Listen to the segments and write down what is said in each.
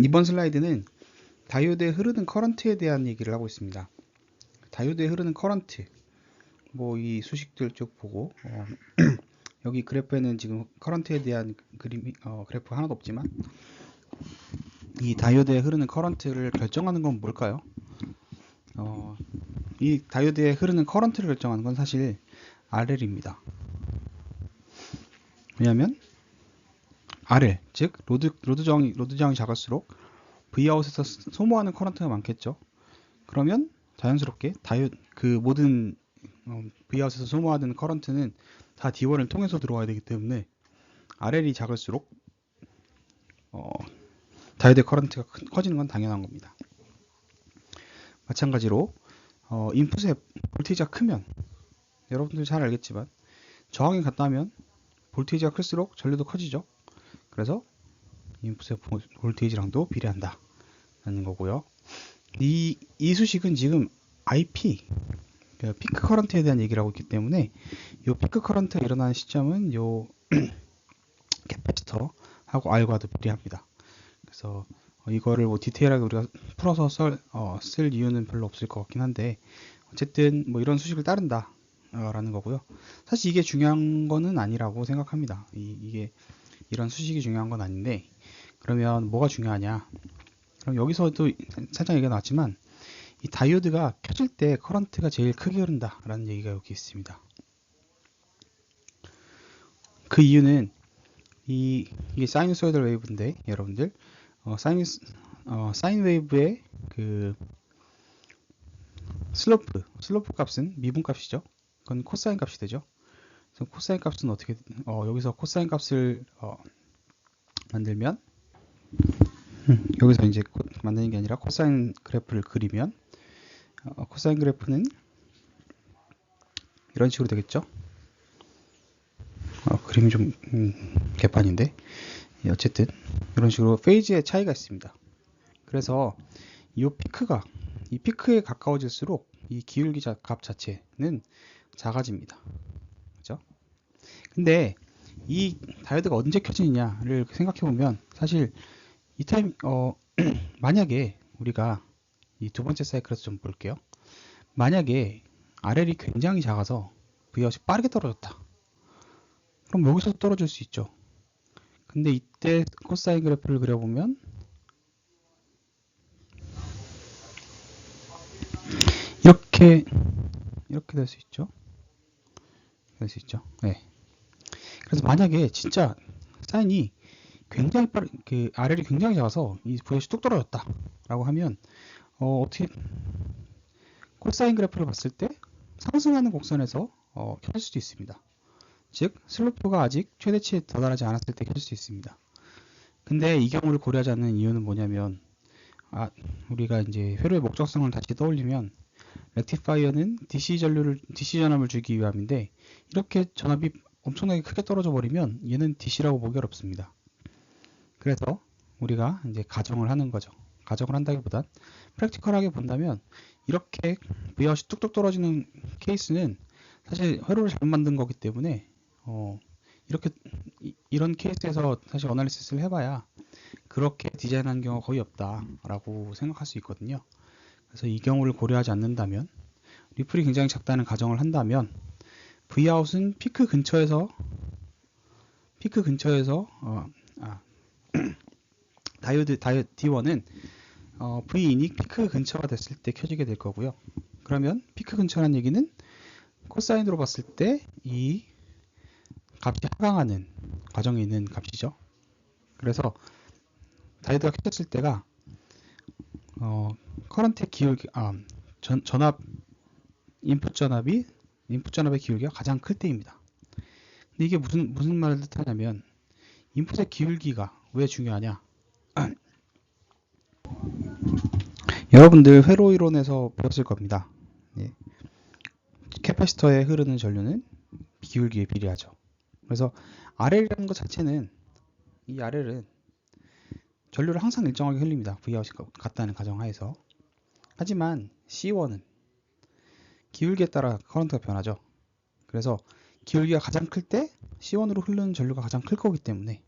이번 슬라이드는 다이오드에 흐르는 커런트에 대한 얘기를 하고 있습니다. 다이오드에 흐르는 커런트, 뭐 이 수식들 쭉 보고 여기 그래프에는 지금 커런트에 대한 그래프가 하나도 없지만 이 다이오드에 흐르는 커런트를 결정하는 건 뭘까요? 이 다이오드에 흐르는 커런트를 결정하는 건 사실 RL입니다. 왜냐하면 RL, 즉 로드 저항이 작을수록 Vout에서 소모하는 커런트가 많겠죠. 그러면 자연스럽게 모든 Vout에서 소모하는 커런트는 다 D1을 통해서 들어와야 되기 때문에 RL이 작을수록 다이오드 커런트가 커지는 건 당연한 겁니다. 마찬가지로 인풋의 볼테이지가 크면 여러분들 잘 알겠지만 저항이 같다면 볼테이지가 클수록 전류도 커지죠. 그래서 인풋의 볼테이지랑도 비례한다 라는 거고요. 이 수식은 지금 IP 피크 커런트에 대한 얘기를 하고 있기 때문에 이 피크 커런트가 일어나는 시점은 이 캐패시터하고 R과도 비례합니다. 그래서 이거를 뭐 디테일하게 우리가 풀어서 쓸 이유는 별로 없을 것 같긴 한데 어쨌든 뭐 이런 수식을 따른다 라는 거고요. 사실 이게 중요한 거는 아니라고 생각합니다. 이게 이런 수식이 중요한 건 아닌데 그러면 뭐가 중요하냐? 그럼 여기서도 살짝 얘기가 나왔지만 이 다이오드가 켜질 때 커런트가 제일 크게 흐른다 라는 얘기가 여기 있습니다. 그 이유는 이게 사이누소이덜 웨이브인데 여러분들 사인 웨이브의 그 슬로프 값은 미분 값이죠. 그건 코사인 값이 되죠. 그래서 코사인 값은 어떻게 여기서 코사인 값을 만들면 여기서 이제 만드는 게 아니라 코사인 그래프를 그리면 코사인 그래프는 이런 식으로 되겠죠. 그림이 좀 개판인데 어쨌든 이런 식으로 페이지의 차이가 있습니다. 그래서 이 피크에 가까워질수록 이 기울기 값 자체는 작아집니다. 그죠? 근데 이 다이오드가 언제 켜지느냐를 생각해 보면 사실 이 타임 만약에 우리가 이 두 번째 사이클에서 좀 볼게요. 만약에 RL이 굉장히 작아서 Vout이 빠르게 떨어졌다. 그럼 여기서 떨어질 수 있죠. 근데 이때 코사인 그래프를 그려보면 이렇게 될 수 있죠. 네. 그래서 만약에 진짜 사인이 굉장히 RL이 굉장히 작아서 이 Vout이 뚝 떨어졌다라고 하면 어떻게 코사인 그래프를 봤을 때 상승하는 곡선에서 켜질 수도 있습니다. 즉 슬로프가 아직 최대치에 도달하지 않았을 때 켜질 수 있습니다. 근데 이 경우를 고려하지 않는 이유는 뭐냐면 우리가 이제 회로의 목적성을 다시 떠올리면 렉티파이어는 DC 전압을 주기 위함인데 이렇게 전압이 엄청나게 크게 떨어져 버리면 얘는 DC라고 보기 어렵습니다. 그래서 우리가 이제 가정을 하는 거죠. 가정을 한다기보단 프랙티컬하게 본다면 이렇게 Vout이 뚝뚝 떨어지는 케이스는 사실 회로를 잘못 만든 거기 때문에 이런 케이스에서 사실 어널리시스를 해봐야 그렇게 디자인하는 경우가 거의 없다라고 생각할 수 있거든요. 그래서 이 경우를 고려하지 않는다면 리플이 굉장히 작다는 가정을 한다면 Vout은 피크 근처에서 다이오드 D1은 V인이 피크 근처가 됐을 때 켜지게 될 거고요. 그러면 피크 근처라는 얘기는 코사인으로 봤을 때 이 값이 하강하는 과정에 있는 값이죠. 그래서 다이오드가 켜졌을 때가 커런트의 기울기 인풋 전압의 기울기가 가장 클 때입니다. 근데 이게 무슨 말을 뜻하냐면 인풋의 기울기가 왜 중요하냐? 여러분들 회로 이론에서 배웠을 겁니다. 예. 캐파시터에 흐르는 전류는 기울기에 비례하죠. 그래서 RL이라는 것 자체는 이 RL은 전류를 항상 일정하게 흘립니다. Vout이 같다는 가정하에서. 하지만 C1은 기울기에 따라 커런트가 변하죠. 그래서 기울기가 가장 클 때 C1으로 흐르는 전류가 가장 클 거기 때문에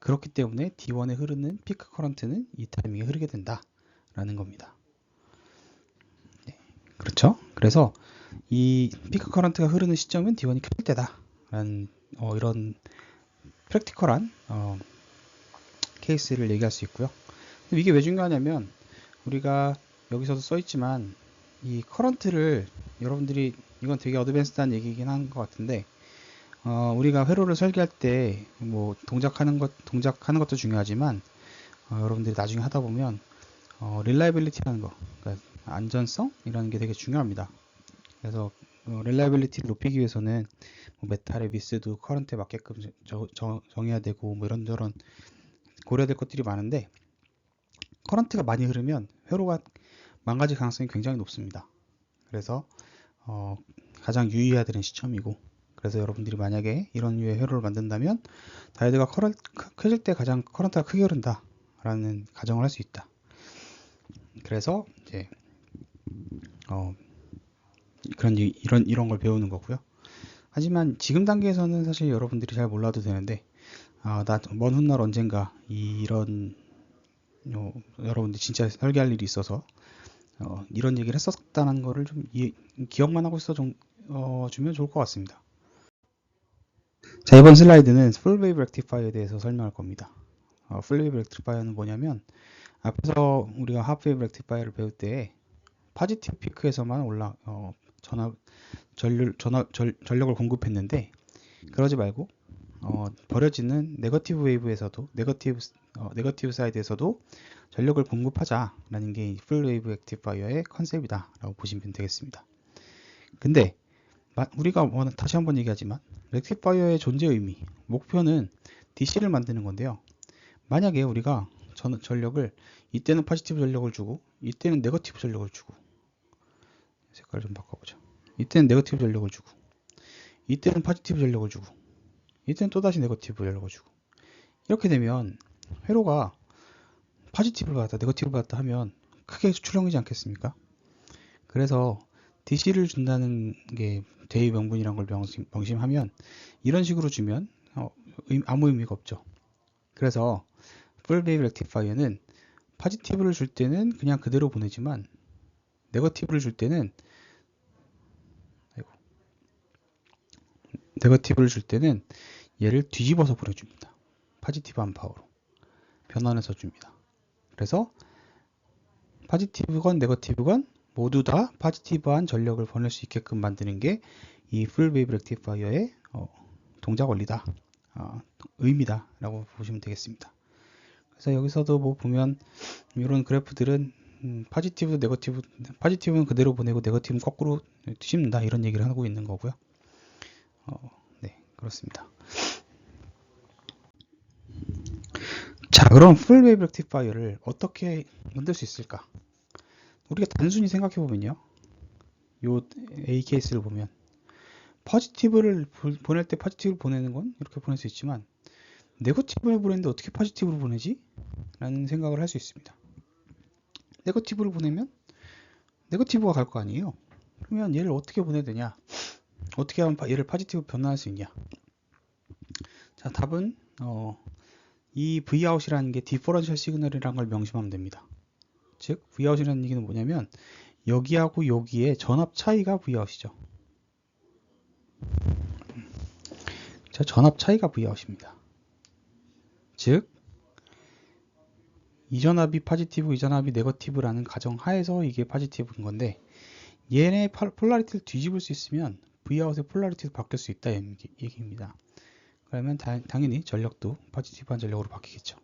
그렇기 때문에 D1에 흐르는 피크 커런트는 이 타이밍에 흐르게 된다라는 겁니다. 네, 그렇죠? 그래서 이 피크 커런트가 흐르는 시점은 D1이 켤 때다라는 이런 프랙티컬한 케이스를 얘기할 수 있고요. 이게 왜 중요하냐면 우리가 여기서도 써 있지만 이 커런트를 여러분들이 이건 되게 어드밴스드한 얘기긴 한 것 같은데 우리가 회로를 설계할 때 뭐 동작하는 것도 중요하지만 여러분들이 나중에 하다 보면 릴라이빌리티라는 거, 그러니까 안전성이라는 게 되게 중요합니다. 그래서 릴라이빌리티를 높이기 위해서는 뭐 메탈의 미스도 커런트에 맞게끔 정해야 되고 뭐 이런저런 고려될 것들이 많은데 커런트가 많이 흐르면 회로가 망가질 가능성이 굉장히 높습니다. 그래서 가장 유의해야 되는 시점이고, 그래서 여러분들이 만약에 이런 류의 회로를 만든다면 다이오드가 켜질 때 가장 커런트가 크게 흐른다 라는 가정을 할 수 있다. 그래서 이제 이런 걸 배우는 거고요. 하지만 지금 단계에서는 사실 여러분들이 잘 몰라도 되는데 나 먼 훗날 언젠가 이런 여러분들 진짜 설계할 일이 있어서 이런 얘기를 했었다는 거를 좀 기억만 하고 있어 주면 좋을 것 같습니다. 자, 이번 슬라이드는 풀웨이브 렉티파이어에 대해서 설명할 겁니다. 풀웨이브 렉티파이어는 뭐냐면 앞에서 우리가 하프웨이브 렉티파이어를 배울 때 파지티브 피크에서만 전력을 공급했는데 그러지 말고 버려지는 네거티브 웨이브에서도 네거티브 사이드에서도 전력을 공급하자라는 게 풀웨이브 렉티파이어의 컨셉이다 라고 보시면 되겠습니다. 근데 우리가 다시 한번 얘기하지만 렉티파이어의 존재 의미, 목표는 DC를 만드는 건데요. 만약에 우리가 전력을 이때는 포지티브 전력을 주고 이때는 네거티브 전력을 주고, 색깔 좀 바꿔보죠. 이때는 네거티브 전력을 주고 이때는 포지티브 전력을 주고 이때는 또다시 네거티브 전력을 주고, 이렇게 되면 회로가 포지티브를 받았다 네거티브를 받았다 하면 크게 출렁이지 않겠습니까? 그래서 DC를 준다는 게 대의 명분이란 걸 명심하면 이런 식으로 주면 아무 의미가 없죠. 그래서 풀웨이브 렉티파이어는 포지티브를 줄 때는 그냥 그대로 보내지만 네거티브를 줄 때는 얘를 뒤집어서 보내줍니다. 포지티브한 파워로 변환해서 줍니다. 그래서 포지티브건 네거티브건 모두 다 포지티브한 전력을 보낼 수 있게끔 만드는 게 이 풀웨이브 렉티파이어의 동작 원리다, 의미다 라고 보시면 되겠습니다. 그래서 여기서도 뭐 보면 이런 그래프들은 포지티브는 그대로 보내고 네거티브는 거꾸로 뒤집는다 이런 얘기를 하고 있는 거고요. 네, 그렇습니다. 자, 그럼 풀웨이브 렉티파이어를 어떻게 만들 수 있을까? 우리가 단순히 생각해 보면요, 요 A 케이스를 보면 포지티브를 보낼 때 포지티브를 보내는 건 이렇게 보낼 수 있지만 네거티브를 보내는데 어떻게 포지티브를 보내지? 라는 생각을 할 수 있습니다. 네거티브를 보내면 네거티브가 갈 거 아니에요. 그러면 얘를 어떻게 보내야 되냐? 어떻게 하면 얘를 포지티브 변환할 수 있냐? 자, 답은 이 Vout이라는 게 디퍼런셜 시그널이라는 걸 명심하면 됩니다. 즉 Vout이라는 얘기는 뭐냐면 여기하고 여기의 전압 차이가 Vout이죠. 자, 전압 차이가 Vout입니다. 즉 이 전압이 포지티브, 이 전압이 네거티브라는 가정 하에서 이게 포지티브인 건데, 얘네 폴라리티를 뒤집을 수 있으면 Vout의 폴라리티도 바뀔 수 있다 얘기입니다. 그러면 당연히 전력도 포지티브한 전력으로 바뀌겠죠.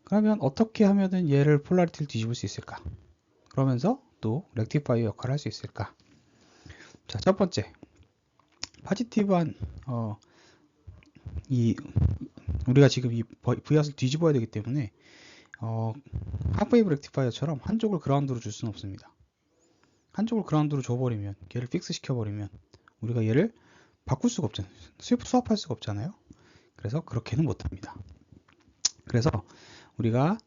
그러면 어떻게 하면은 얘를 폴라리티를 뒤집을 수 있을까? 그러면서 또 렉티파이어 역할을 할 수 있을까? 자, 첫 번째, 포지티브한 우리가 지금 이 Vout을 뒤집어야 되기 때문에 하프웨이브 렉티파이어처럼 한쪽을 그라운드로 줄 수는 없습니다. 한쪽을 그라운드로 줘버리면, 얘를 픽스 시켜버리면 우리가 얘를 바꿀 수가 없잖아요. 수합할 수가 없잖아요. 그래서 그렇게는 못합니다. 그래서 우리가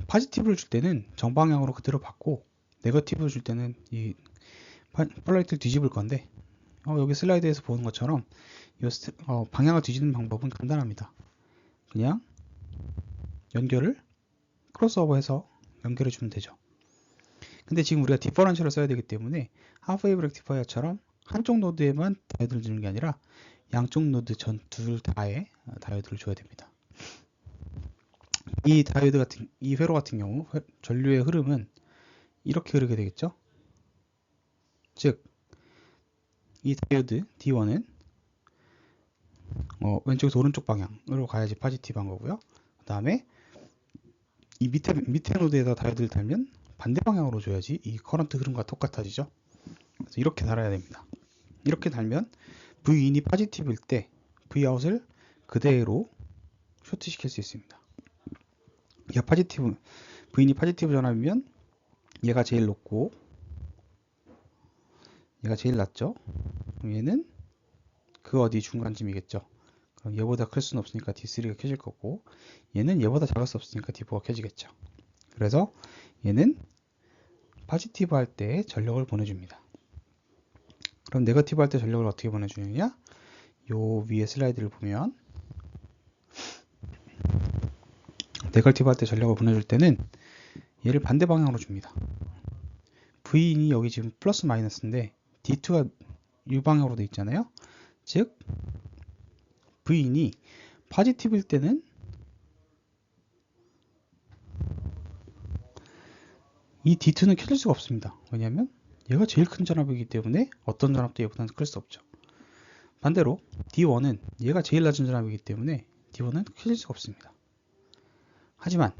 포지티브를 줄 때는 정방향으로 그대로 받고 네거티브를 줄 때는 이 폴라리티를 뒤집을 건데, 여기 슬라이드에서 보는 것처럼 방향을 뒤집는 방법은 간단합니다. 그냥 연결을 크로스오버해서 연결해 주면 되죠. 근데 지금 우리가 디퍼런셜을 써야 되기 때문에 하프 웨이브 렉티파이어처럼 한쪽 노드에만 다이오드를 주는 게 아니라 양쪽 노드 둘 다에 다이오드를 줘야 됩니다. 이 회로 같은 경우 전류의 흐름은 이렇게 흐르게 되겠죠. 즉, 이 다이오드 D1은 왼쪽에서 오른쪽 방향으로 가야지 파지티브한 거고요. 그 다음에 이 밑에 노드에다 다이오드를 달면 반대 방향으로 줘야지 이 커런트 흐름과 똑같아지죠. 그래서 이렇게 달아야 됩니다. 이렇게 달면 V인이 파지티브일 때 Vout을 그대로 쇼트시킬 수 있습니다. V인이 파지티브 전압이면 얘가 제일 높고 얘가 제일 낮죠. 그럼 얘는 그 어디 중간쯤이겠죠. 그럼 얘보다 클 수는 없으니까 D3가 켜질 거고, 얘는 얘보다 작을 수 없으니까 D4가 켜지겠죠. 그래서 얘는 파지티브 할 때 전력을 보내줍니다. 그럼 네거티브 할 때 전력을 어떻게 보내주느냐? 요 위에 슬라이드를 보면 네거티브 할 때 전력을 보내줄 때는 얘를 반대 방향으로 줍니다. V인이 여기 지금 플러스 마이너스인데 D2가 이 방향으로 돼 있잖아요. 즉 V인이 파지티브일 때는 이 D2는 켜질 수가 없습니다. 왜냐하면 얘가 제일 큰 전압이기 때문에 어떤 전압도 얘보다는 클 수 없죠. 반대로 D1은 얘가 제일 낮은 전압이기 때문에 D1은 켜질 수가 없습니다. 하지만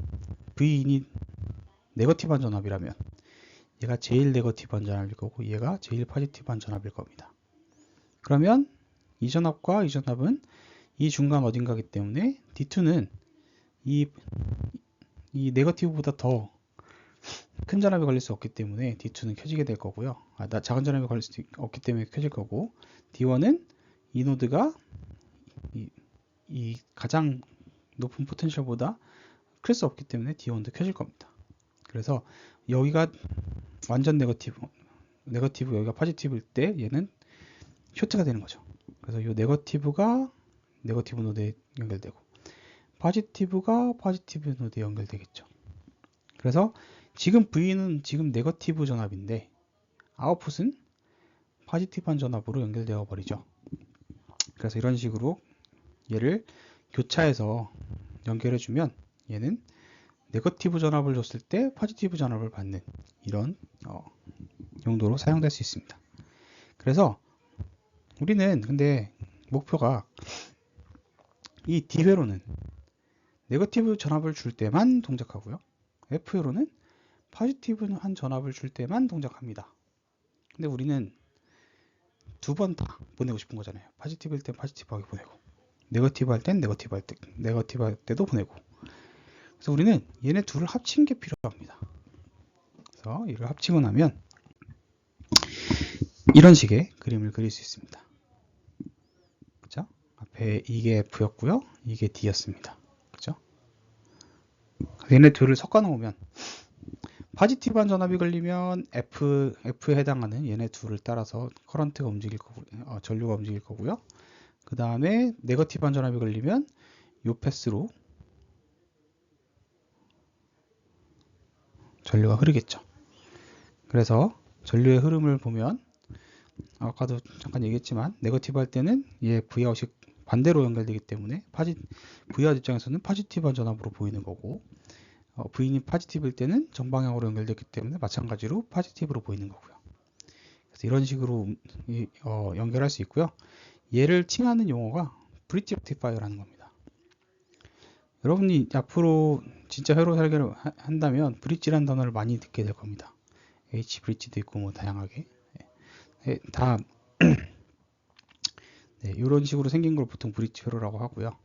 V인이 네거티브한 전압이라면 얘가 제일 네거티브한 전압일 거고 얘가 제일 포지티브한 전압일 겁니다. 그러면 이 전압과 이 전압은 이 중간 어딘가이기 때문에 D2는 이 네거티브보다 더 큰 전압이 걸릴 수 없기 때문에 D2는 켜지게 될 거고요. 작은 전압이 걸릴 수 없기 때문에 켜질 거고, D1은 이 노드가 이 가장 높은 포텐셜보다 클 수 없기 때문에 D1도 켜질 겁니다. 그래서 여기가 완전 네거티브 여기가 포지티브일 때 얘는 쇼트가 되는 거죠. 그래서 이 네거티브가 네거티브 노드에 연결되고 포지티브가 포지티브 노드에 연결되겠죠. 그래서 지금 V는 지금 네거티브 전압인데 아웃풋은 포지티브한 전압으로 연결되어 버리죠. 그래서 이런 식으로 얘를 교차해서 연결해 주면 얘는 네거티브 전압을 줬을 때 포지티브 전압을 받는 이런 용도로 사용될 수 있습니다. 그래서 우리는 근데 목표가 이 D회로는 네거티브 전압을 줄 때만 동작하고요. F회로는 포지티브한 전압을 줄 때만 동작합니다. 근데 우리는 두 번 다 보내고 싶은 거잖아요. 포지티브일 땐 포지티브하게 보내고 네거티브 할 땐 네거티브 할 때도 보내고. 그래서 우리는 얘네 둘을 합친 게 필요합니다. 그래서 이를 합치고 나면 이런 식의 그림을 그릴 수 있습니다. 그죠? 앞에 이게 F였고요. 이게 D였습니다. 그죠? 얘네 둘을 섞어 놓으면 포지티브한 전압이 걸리면 F에 해당하는 얘네 둘을 따라서 커런트가 움직일 거고, 전류가 움직일 거고요. 그 다음에 네거티브한 전압이 걸리면 요 패스로 전류가 흐르겠죠. 그래서 전류의 흐름을 보면 아까도 잠깐 얘기했지만 네거티브 할 때는 얘 Vout이 반대로 연결되기 때문에 Vout 입장에서는 포지티브한 전압으로 보이는 거고, V인이 포지티브일 때는 정방향으로 연결되기 때문에 마찬가지로 포지티브로 보이는 거고요. 그래서 이런 식으로 연결할 수 있고요. 얘를 칭하는 용어가 브릿지 렉티파이어라는 겁니다. 여러분이 앞으로 진짜 회로 설계를 한다면 브릿지라는 단어를 많이 듣게 될 겁니다. H 브릿지도 있고 뭐 다양하게 다 네, 이런 식으로 생긴 걸 보통 브릿지 회로라고 하고요.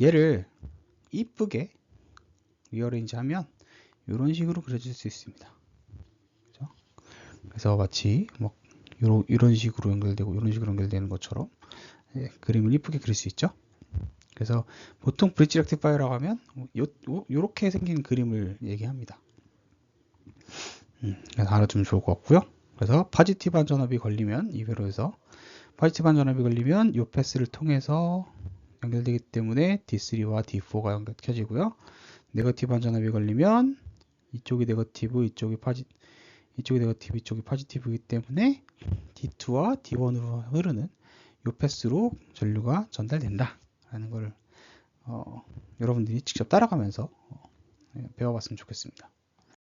얘를 이쁘게 리어레인지 하면 이런 식으로 그려질 수 있습니다. 그렇죠? 그래서 마치 뭐 이런 식으로 연결되고 이런 식으로 연결되는 것처럼 그림을 이쁘게 그릴 수 있죠. 그래서 보통 브릿지 렉티파이어라고 하면 이렇게 생긴 그림을 얘기합니다. 그래서 알아두면 좋을 것 같고요. 그래서 포지티브한 전압이 걸리면 이 회로에서 포지티브한 전압이 걸리면 이 패스를 통해서 연결되기 때문에 D3와 D4가 켜지고요. 네거티브한 전압이 걸리면 이쪽이 네거티브, 이쪽이 네거티브, 이쪽이 포지티브이기 때문에 D2와 D1으로 흐르는 이 패스로 전류가 전달된다 라는 걸 여러분들이 직접 따라가면서 배워봤으면 좋겠습니다.